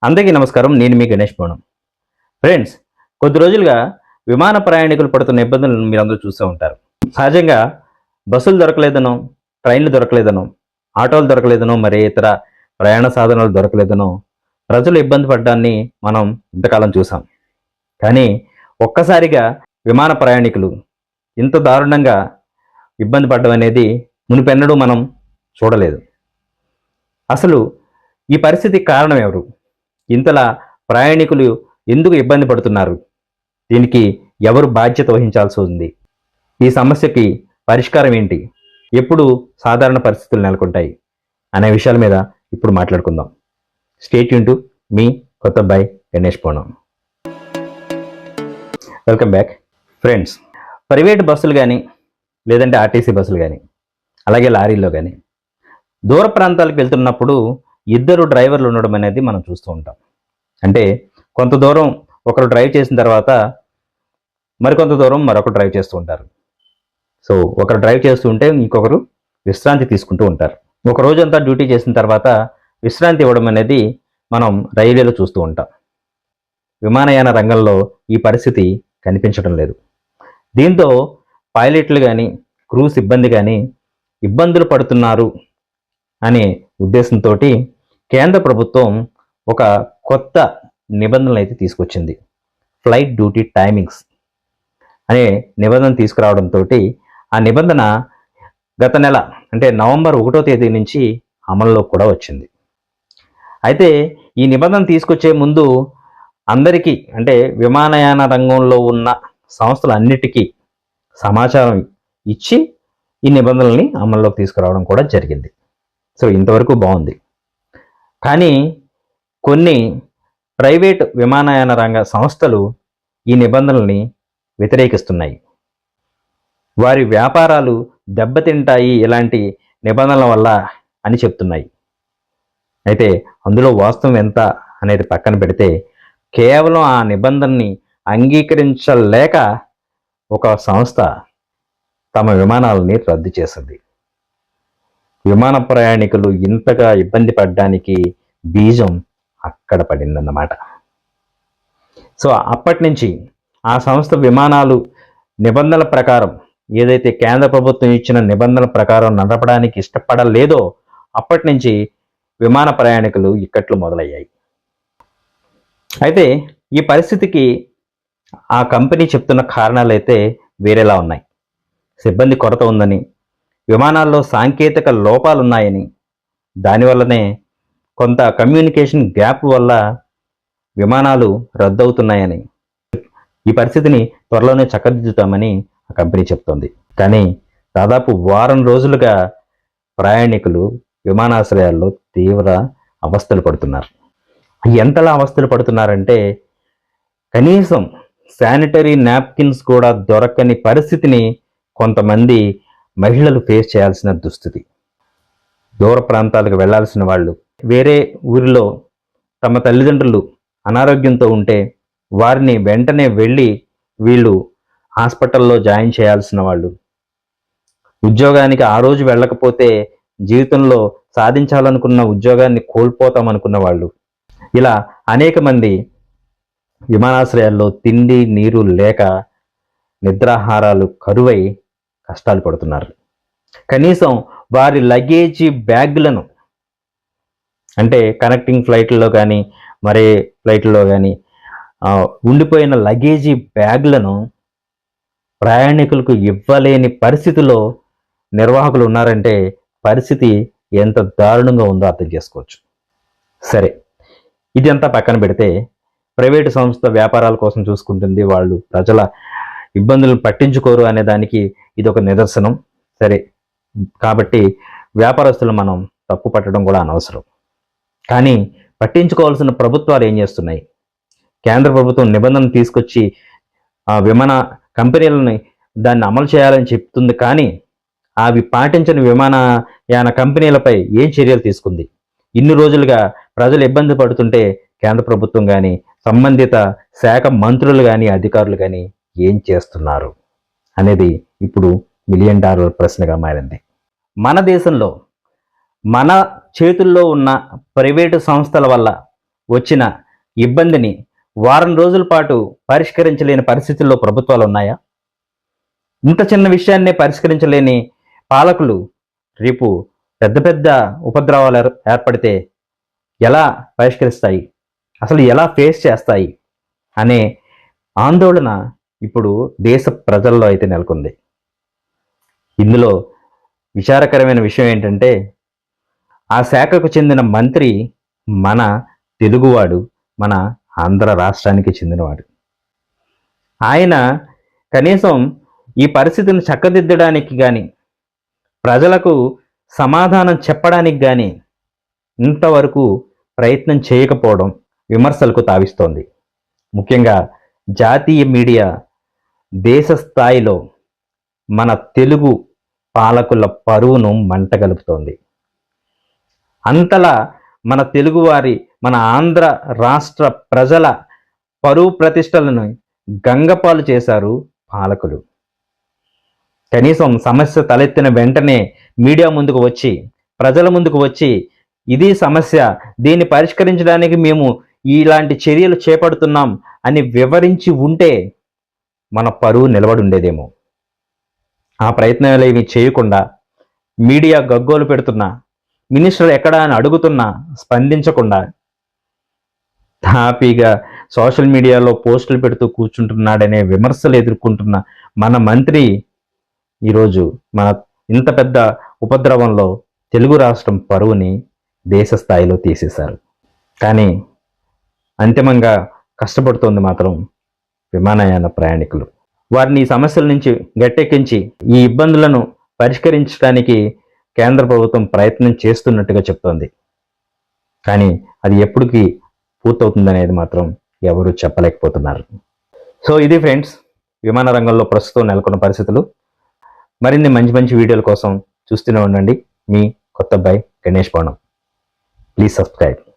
అందరికీ నమస్కారం. నేను మీ గణేష్ పవనం. ఫ్రెండ్స్, కొద్ది రోజులుగా విమాన ప్రయాణికులు పడుతున్న ఇబ్బందులను మీరందరూ చూస్తూ ఉంటారు. సహజంగా బస్సులు దొరకలేదనో, ట్రైన్లు దొరకలేదనో, ఆటోలు దొరకలేదనో, మరి ఇతర ప్రయాణ సాధనాలు దొరకలేదనో ప్రజలు ఇబ్బంది పడ్డాన్ని మనం ఇంతకాలం చూసాం. కానీ ఒక్కసారిగా విమాన ప్రయాణికులు ఇంత దారుణంగా ఇబ్బంది పడడం అనేది మునిపెన్నడూ మనం చూడలేదు. అసలు ఈ పరిస్థితికి కారణం ఎవరు? ఇంతలా ప్రయాణికులు ఎందుకు ఇబ్బంది పడుతున్నారు? దీనికి ఎవరు బాధ్యత వహించాల్సి ఉంది? ఈ సమస్యకి పరిష్కారం ఏంటి? ఎప్పుడు సాధారణ పరిస్థితులు నెలకొంటాయి అనే విషయాల మీద ఇప్పుడు మాట్లాడుకుందాం. స్టే ట్యూన్ టు మీ కొత్త బాయ్ గణేష్ పవనం. Welcome back. ఫ్రెండ్స్, ప్రైవేట్ బస్సులు కానీ లేదంటే ఆర్టీసీ బస్సులు కానీ అలాగే లారీల్లో కానీ దూర ప్రాంతాలకు వెళ్తున్నప్పుడు ఇద్దరు డ్రైవర్లు ఉండడం అనేది మనం చూస్తూ ఉంటాం. అంటే కొంత దూరం ఒకరు డ్రైవ్ చేసిన తర్వాత మరికొంత దూరం మరొకరు డ్రైవ్ చేస్తూ ఉంటారు. సో ఒకరు డ్రైవ్ చేస్తూ ఉంటే ఇంకొకరు విశ్రాంతి తీసుకుంటూ ఉంటారు. ఒక రోజంతా డ్యూటీ చేసిన తర్వాత విశ్రాంతి ఇవ్వడం అనేది మనం రైల్వేలో చూస్తూ ఉంటాం. విమానయాన రంగంలో ఈ పరిస్థితి కనిపించడం లేదు. దీంతో పైలట్లు కానీ క్రూ సిబ్బంది కానీ ఇబ్బందులు పడుతున్నారు అనే ఉద్దేశంతో కేంద్ర ప్రభుత్వం ఒక కొత్త నిబంధనలు అయితే తీసుకొచ్చింది. ఫ్లైట్ డ్యూటీ టైమింగ్స్ అనే నిబంధన తీసుకురావడంతో ఆ నిబంధన గత నెల అంటే నవంబర్ 1వ తేదీ నుంచి అమల్లో కూడా వచ్చింది. అయితే ఈ నిబంధన తీసుకొచ్చే ముందు అందరికీ అంటే విమానయాన రంగంలో ఉన్న సంస్థలన్నిటికీ సమాచారం ఇచ్చి ఈ నిబంధనల్ని అమల్లోకి తీసుకురావడం కూడా జరిగింది. సో ఇంతవరకు బాగుంది. కానీ కొన్ని ప్రైవేట్ విమానయాన రంగ సంస్థలు ఈ నిబంధనల్ని వ్యతిరేకిస్తున్నాయి. వారి వ్యాపారాలు దెబ్బతింటాయి ఇలాంటి నిబంధనల వల్ల అని చెప్తున్నాయి. అయితే అందులో వాస్తవం ఎంత అనేది పక్కన పెడితే కేవలం ఆ నిబంధనని అంగీకరించలేక ఒక సంస్థ తమ విమానాలని రద్దు చేసింది. విమాన ప్రయాణికులు ఇంతగా ఇబ్బంది పడడానికి బీజం అక్కడ పడిందన్నమాట. సో అప్పటి నుంచి ఆ సంస్థ విమానాలు నిబంధనల ప్రకారం ఏదైతే కేంద్ర ప్రభుత్వం ఇచ్చిన నిబంధనల ప్రకారం నడపడానికి ఇష్టపడలేదో అప్పటి నుంచి విమాన ప్రయాణికులు ఇక్కట్లు మొదలయ్యాయి. అయితే ఈ పరిస్థితికి ఆ కంపెనీ చెప్తున్న కారణాలు అయితే వేరేలా ఉన్నాయి. సిబ్బంది కొరత ఉందని, విమానాల్లో సాంకేతిక లోపాలున్నాయని, దానివల్లనే కొంత కమ్యూనికేషన్ గ్యాప్ వల్ల విమానాలు రద్దవుతున్నాయని, ఈ పరిస్థితిని త్వరలోనే చక్కదిద్దుతామని ఆ కంపెనీ చెప్తోంది. కానీ దాదాపు వారం రోజులుగా ప్రయాణికులు విమానాశ్రయాల్లో తీవ్ర అవస్థలు పడుతున్నారు. ఎంతలా అవస్థలు పడుతున్నారంటే కనీసం శానిటరీ నాప్కిన్స్ కూడా దొరకని పరిస్థితిని కొంతమంది మహిళలు ఫేస్ చేయాల్సిన దుస్థితి. దూర ప్రాంతాలకు వెళ్లాల్సిన వాళ్ళు వేరే ఊరిలో తమ తల్లిదండ్రులు అనారోగ్యంతో ఉంటే వారిని వెంటనే వెళ్ళి వీళ్ళు హాస్పిటల్లో జాయిన్ చేయాల్సిన వాళ్ళు, ఉద్యోగానికి ఆ రోజు వెళ్ళకపోతే జీవితంలో సాధించాలనుకున్న ఉద్యోగాన్ని కోల్పోతామనుకున్న వాళ్ళు, ఇలా అనేక మంది విమానాశ్రయాల్లో తిండి నీరు లేక నిద్రాహారాలు కరువై కష్టాలు పడుతున్నారు. కనీసం వారి లగేజీ బ్యాగులను అంటే కనెక్టింగ్ ఫ్లైట్లలో కానీ మరే ఫ్లైట్లో కానీ ఉండిపోయిన లగేజీ బ్యాగులను ప్రయాణికులకు ఇవ్వలేని పరిస్థితిలో నిర్వాహకులు ఉన్నారంటే పరిస్థితి ఎంత దారుణంగా ఉందో అర్థం చేసుకోవచ్చు. సరే, ఇది అంతా పక్కన పెడితే ప్రైవేటు సంస్థ వ్యాపారాల కోసం చూసుకుంటుంది, వాళ్ళు ప్రజల ఇబ్బందులను పట్టించుకోరు అనే దానికి ఇది ఒక నిదర్శనం. సరే, కాబట్టి వ్యాపారస్తులు మనం తప్పు పట్టడం కూడా అనవసరం. కానీ పట్టించుకోవాల్సిన ప్రభుత్వాలు ఏం చేస్తున్నాయి? కేంద్ర ప్రభుత్వం నిబంధనలు తీసుకొచ్చి ఆ విమాన కంపెనీలని దాన్ని అమలు చేయాలని చెప్తుంది. కానీ అవి పాటించని విమానయాన కంపెనీలపై ఏం చర్యలు తీసుకుంది? ఇన్ని రోజులుగా ప్రజలు ఇబ్బంది పడుతుంటే కేంద్ర ప్రభుత్వం కానీ సంబంధిత శాఖ మంత్రులు కానీ అధికారులు కానీ ఏం చేస్తున్నారు అనేది ఇప్పుడు $1 మిలియన్ ప్రశ్నగా మారింది. మన దేశంలో మన చేతుల్లో ఉన్న ప్రైవేటు సంస్థల వల్ల వచ్చిన ఇబ్బందిని వారం రోజుల పాటు పరిష్కరించలేని పరిస్థితుల్లో ప్రభుత్వాలు ఉన్నాయా? ఇంత చిన్న విషయాన్నే పరిష్కరించలేని పాలకులు రేపు పెద్ద పెద్ద ఉపద్రవాలు ఏర్పడితే ఎలా పరిష్కరిస్తాయి, అసలు ఎలా ఫేస్ చేస్తాయి అనే ఆందోళన ఇప్పుడు దేశ ప్రజల్లో అయితే నెలకొంది. ఇందులో విచారకరమైన విషయం ఏంటంటే, ఆ శాఖకు చెందిన మంత్రి మన తెలుగువాడు, మన ఆంధ్ర రాష్ట్రానికి చెందినవాడు. ఆయన కనీసం ఈ పరిస్థితిని చక్కదిద్దడానికి కానీ, ప్రజలకు సమాధానం చెప్పడానికి కానీ ఇంతవరకు ప్రయత్నం చేయకపోవడం విమర్శలకు తావిస్తోంది. ముఖ్యంగా జాతీయ మీడియా దేశ స్థాయిలో మన తెలుగు పాలకుల పరువును మంటగలుపుతోంది. అంతలా మన తెలుగువారి, మన ఆంధ్ర రాష్ట్ర ప్రజల పరువు ప్రతిష్టలను గంగపాలు చేశారు పాలకులు. కనీసం సమస్య తలెత్తిన వెంటనే మీడియా ముందుకు వచ్చి, ప్రజల ముందుకు వచ్చి, ఇది సమస్య, దీన్ని పరిష్కరించడానికి మేము ఇలాంటి చర్యలు చేపడుతున్నాం అని వివరించి ఉంటే మన పరువు నిలబడి ఉండేదేమో. ఆ ప్రయత్నాలు ఏమి చేయకుండా మీడియా గగ్గోలు పెడుతున్నా, మినిస్టర్ ఎక్కడా అని అడుగుతున్నా స్పందించకుండా హ్యాపీగా సోషల్ మీడియాలో పోస్టులు పెడుతూ కూర్చుంటున్నాడనే విమర్శలు ఎదుర్కొంటున్న మన మంత్రి ఈరోజు మన ఇంత పెద్ద ఉపద్రవంలో తెలుగు రాష్ట్రం పరువుని దేశ స్థాయిలో తీసేశారు. కానీ అంతిమంగా కష్టపడుతోంది మాత్రం విమానయాన ప్రయాణికులు. వారిని ఈ సమస్యల నుంచి గట్టెక్కించి ఈ ఇబ్బందులను పరిష్కరించడానికి కేంద్ర ప్రభుత్వం ప్రయత్నం చేస్తున్నట్టుగా చెప్తోంది. కానీ అది ఎప్పటికీ పూర్తవుతుందనేది మాత్రం ఎవరు చెప్పలేకపోతున్నారు. సో ఇది ఫ్రెండ్స్, విమాన రంగంలో ప్రస్తుతం నెలకొన్న పరిస్థితులు. మరిన్ని మంచి మంచి వీడియోల కోసం చూస్తూనే ఉండండి. మీ కొత్త అబ్బాయి గణేష్ బాణం. Please subscribe.